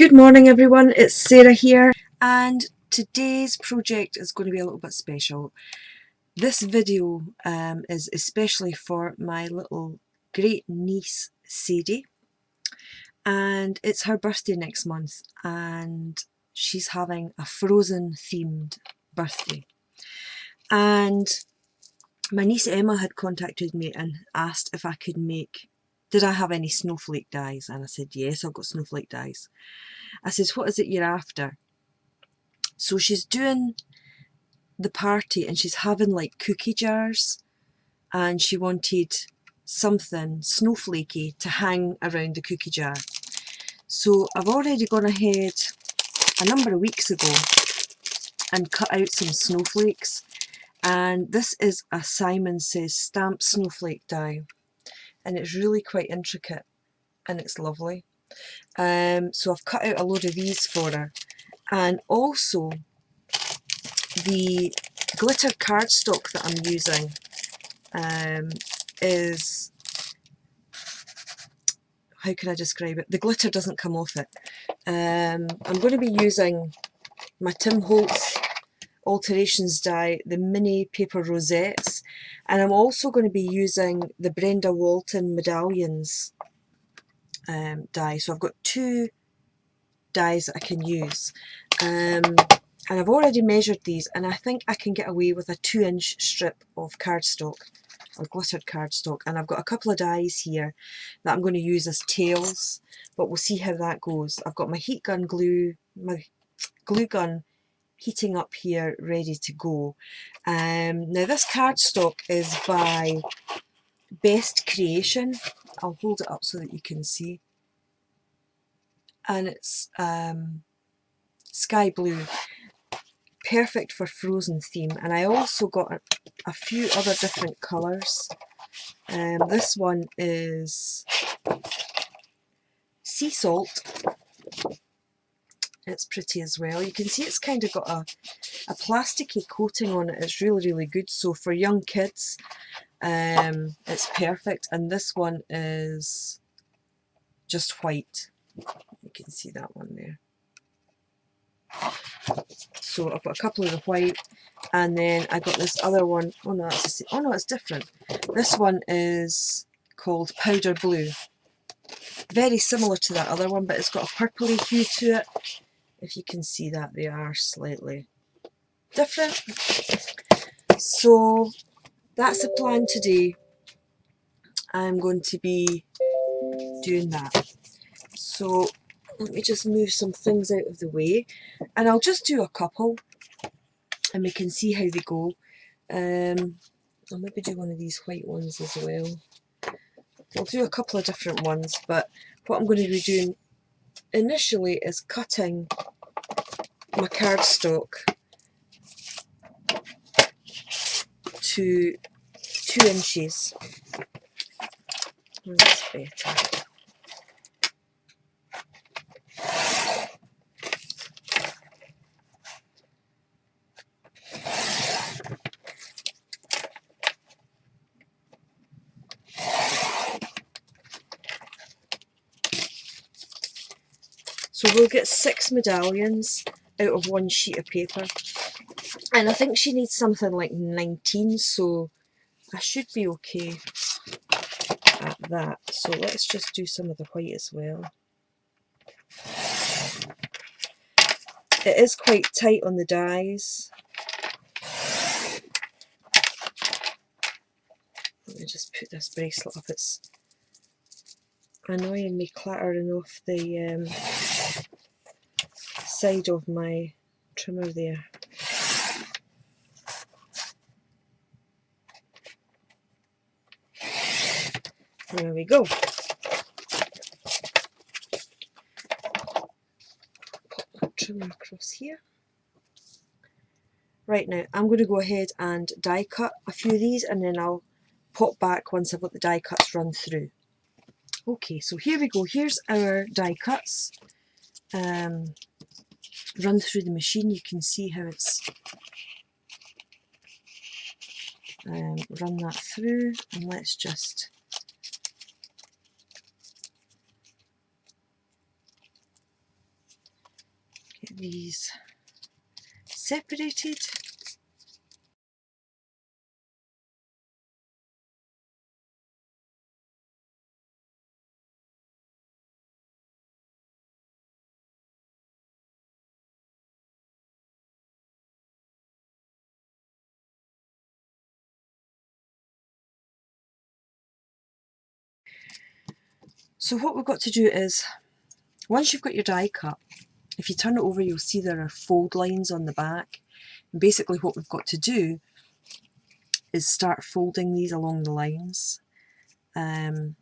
Good morning everyone, it's Sarah here, and today's project is going to be a little bit special. This video is especially for my little great niece Sadie, and it's her birthday next month and she's having a Frozen themed birthday. And my niece Emma had contacted me and asked if I could did I have any snowflake dies, and I said yes, I've got snowflake dies. I said, what is it you're after? So she's doing the party and she's having like cookie jars, and she wanted something snowflakey to hang around the cookie jar. So I've already gone ahead a number of weeks ago and cut out some snowflakes, and this is a Simon Says stamped snowflake die, and it's really quite intricate and it's lovely. So I've cut out a load of these for her, and also the glitter cardstock that I'm using is, how can I describe it? The glitter doesn't come off it. I'm going to be using my Tim Holtz Alterations die, the mini paper rosettes, and I'm also going to be using the Brenda Walton medallions die. So I've got two dies that I can use, and I've already measured these, and I think I can get away with a 2-inch strip of cardstock or glittered cardstock. And I've got a couple of dies here that I'm going to use as tails, but we'll see how that goes. I've got my heat gun glue, my glue gun heating up here, ready to go. Now this cardstock is by Best Creation. I'll hold it up so that you can see, and it's sky blue, perfect for Frozen theme. And I also got a few other different colours. This one is sea salt. It's pretty as well. You can see it's kind of got a plasticky coating on it. It's really good. So for young kids, it's perfect. And this one is just white. You can see that one there. So I've got a couple of the white, and then I got this other one. Oh no, that's the same. Oh no, it's different. This one is called Powder Blue. Very similar to that other one, but it's got a purpley hue to it. If you can see that, they are slightly different. So that's the plan today. I'm going to be doing that. So let me just move some things out of the way, and I'll just do a couple and we can see how they go. I'll maybe do one of these white ones as well. I'll do a couple of different ones, but what I'm going to be doing initially is cutting my cardstock to 2 inches. That's better. So we'll get 6 medallions out of 1 sheet of paper, and I think she needs something like 19, so I should be okay at that. So let's just do some of the white as well. It is quite tight on the dies. Let me just put this bracelet up. It's annoying me clattering off the side of my trimmer there. There we go. Pop that trimmer across here. Right, now I'm going to go ahead and die cut a few of these, and then I'll pop back once I've got the die cuts run through. Okay, so here we go. Here's our die cuts. Run through the machine. You can see how it's run that through, and let's just get these separated. So what we've got to do is, once you've got your die cut, if you turn it over, you'll see there are fold lines on the back. And basically what we've got to do is start folding these along the lines. And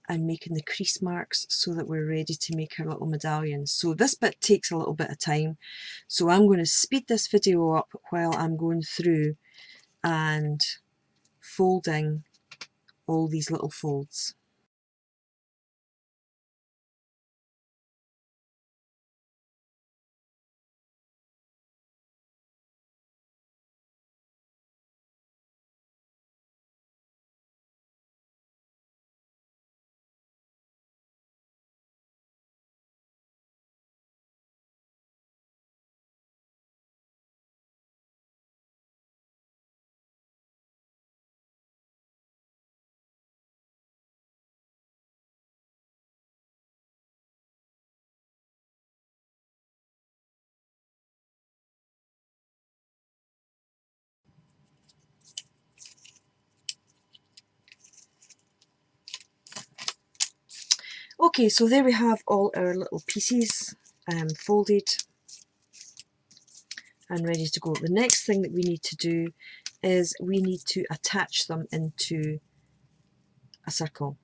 making the crease marks so that we're ready to make our little medallions. So this bit takes a little bit of time. So I'm going to speed this video up while I'm going through and folding all these little folds. Okay, so there we have all our little pieces folded and ready to go. The next thing that we need to do is we need to attach them into a circle.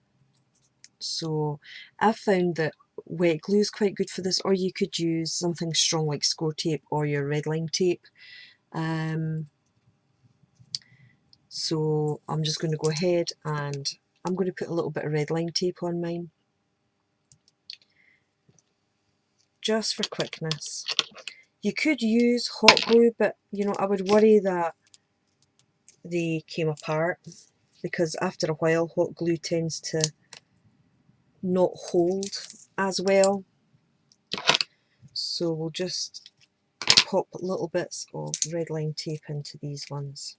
So I've found that wet glue is quite good for this, or you could use something strong like score tape or your red line tape. So I'm just going to go ahead and I'm going to put a little bit of red line tape on mine, just for quickness. You could use hot glue, but you know, I would worry that they came apart, because after a while hot glue tends to not hold as well. So we'll just pop little bits of red line tape into these ones.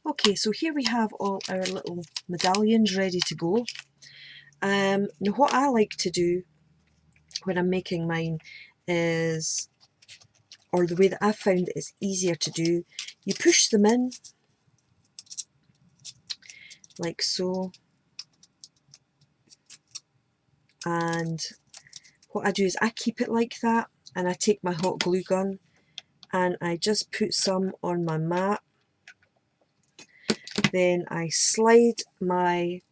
Okay, so here we have all our little medallions ready to go. Now what I like to do when I'm making mine is, or the way that I've found it is easier to do, you push them in like so, and what I do is I keep it like that, and I take my hot glue gun and I just put some on my mat. Then I slide my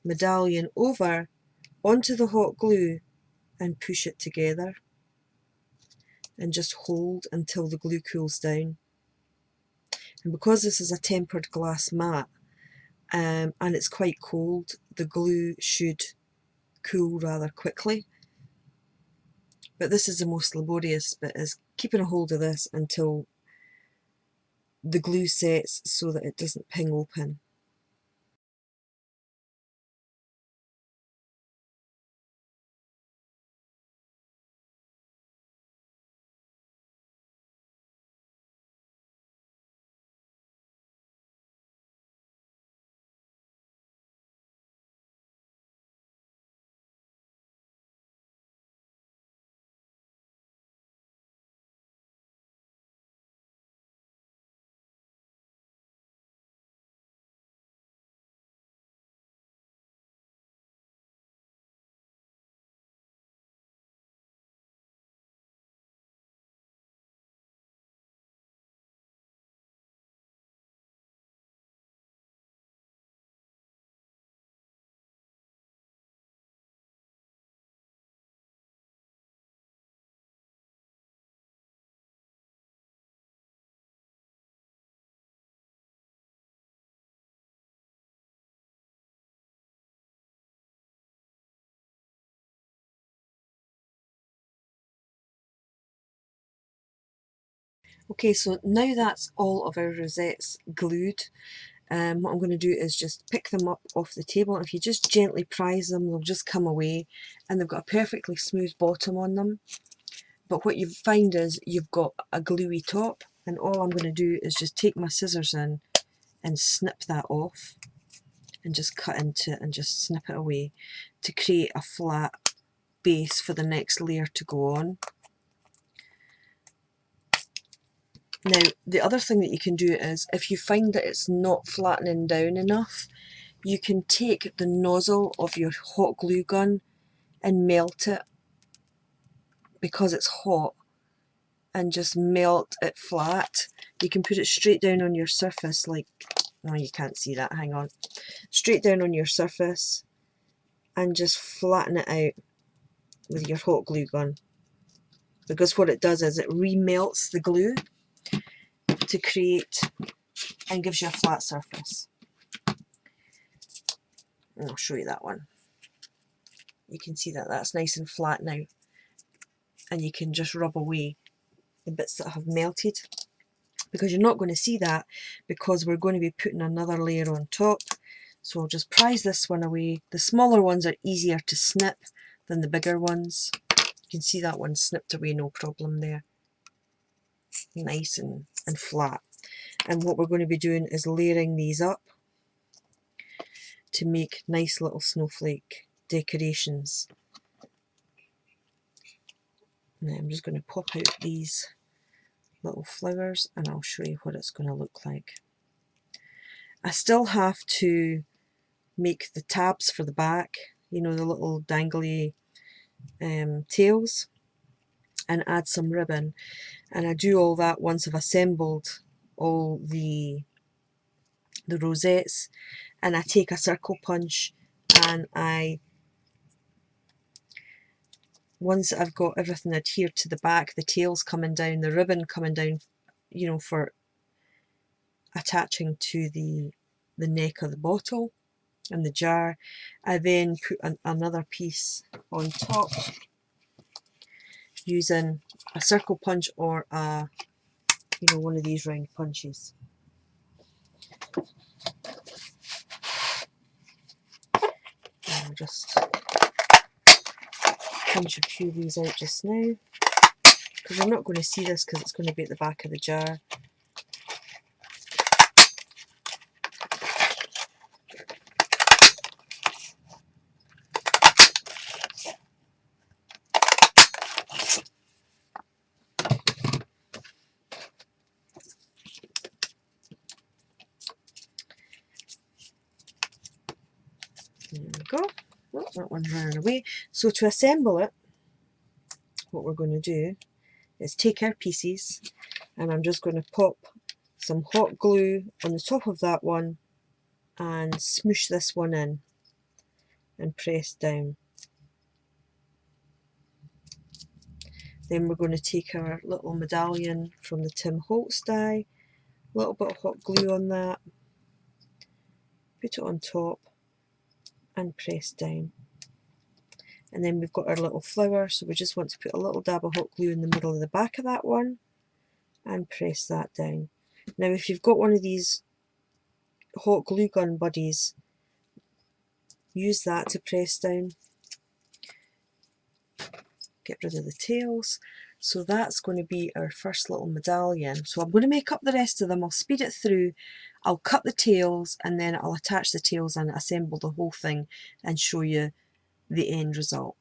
medallion over onto the hot glue and push it together and just hold until the glue cools down. And because this is a tempered glass mat and it's quite cold, the glue should cool rather quickly. But this is the most laborious bit, is keeping a hold of this until the glue sets so that it doesn't ping open. Okay, so now that's all of our rosettes glued, what I'm going to do is just pick them up off the table. If you just gently prise them, they'll just come away, and they've got a perfectly smooth bottom on them. But what you find is you've got a gluey top, and all I'm going to do is just take my scissors in and snip that off, and just cut into it and just snip it away to create a flat base for the next layer to go on. Now, the other thing that you can do is, if you find that it's not flattening down enough, you can take the nozzle of your hot glue gun and melt it, because it's hot, and just melt it flat. You can put it straight down on your surface, like, oh, you can't see that, hang on. Straight down on your surface and just flatten it out with your hot glue gun. Because what it does is it remelts the glue to create and gives you a flat surface. And I'll show you that one. You can see that that's nice and flat now, and you can just rub away the bits that have melted, because you're not going to see that because we're going to be putting another layer on top. So I'll just prise this one away. The smaller ones are easier to snip than the bigger ones. You can see that one snipped away, no problem there. Nice and flat. And what we're going to be doing is layering these up to make nice little snowflake decorations. Now I'm just going to pop out these little flowers and I'll show you what it's going to look like. I still have to make the tabs for the back, you know, the little dangly tails, and add some ribbon, and I do all that once I've assembled all the rosettes. And I take a circle punch, and once I've got everything adhered to the back, the tails coming down, the ribbon coming down, you know, for attaching to the neck of the bottle and the jar, I then put another piece on top using a circle punch or a, you know, one of these round punches. And I'll just punch a few of these out just now, because you're not going to see this because it's going to be at the back of the jar. There we go. Oh, that one ran away. So to assemble it, what we're going to do is take our pieces, and I'm just going to pop some hot glue on the top of that one and smoosh this one in and press down. Then we're going to take our little medallion from the Tim Holtz die, a little bit of hot glue on that, put it on top and press down. And then we've got our little flower, so we just want to put a little dab of hot glue in the middle of the back of that one and press that down. Now if you've got one of these hot glue gun buddies, use that to press down. Get rid of the tails. So that's going to be our first little medallion. So I'm going to make up the rest of them. I'll speed it through, I'll cut the tails, and then I'll attach the tails and assemble the whole thing and show you the end result.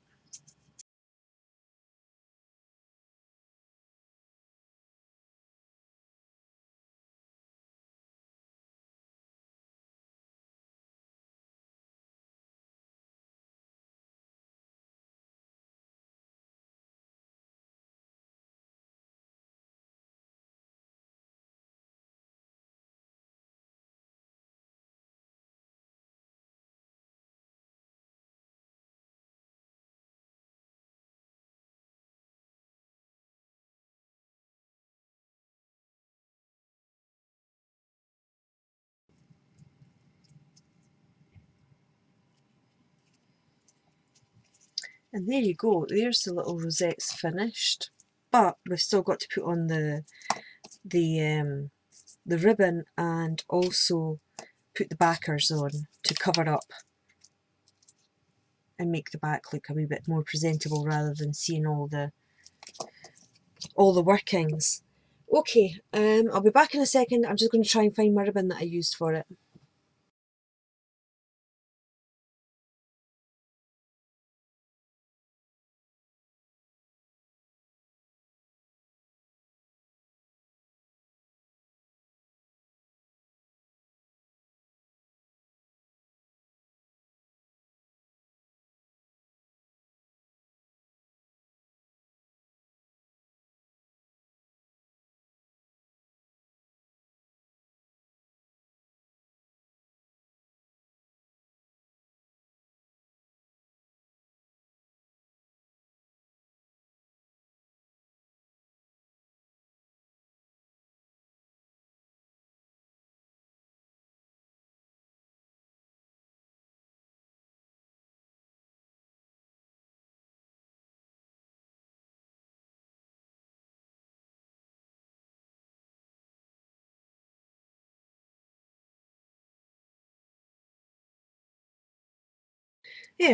And there you go, there's the little rosettes finished, but we've still got to put on the the ribbon and also put the backers on to cover up and make the back look a wee bit more presentable rather than seeing all the workings. Okay, I'll be back in a second. I'm just going to try and find my ribbon that I used for it.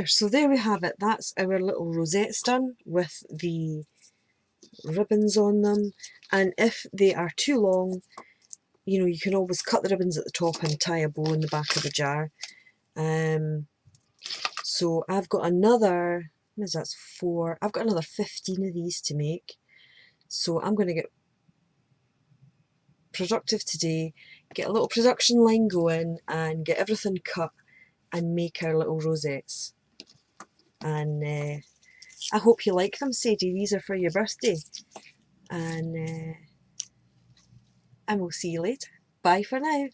So there we have it. That's our little rosettes done with the ribbons on them. And if they are too long, you can always cut the ribbons at the top and tie a bow in the back of the jar. So I've got another, that's 4, I've got another 15 of these to make. So I'm going to get productive today, get a little production line going and get everything cut and make our little rosettes. And I hope you like them, Sadie. These are for your birthday. And we'll see you later. Bye for now.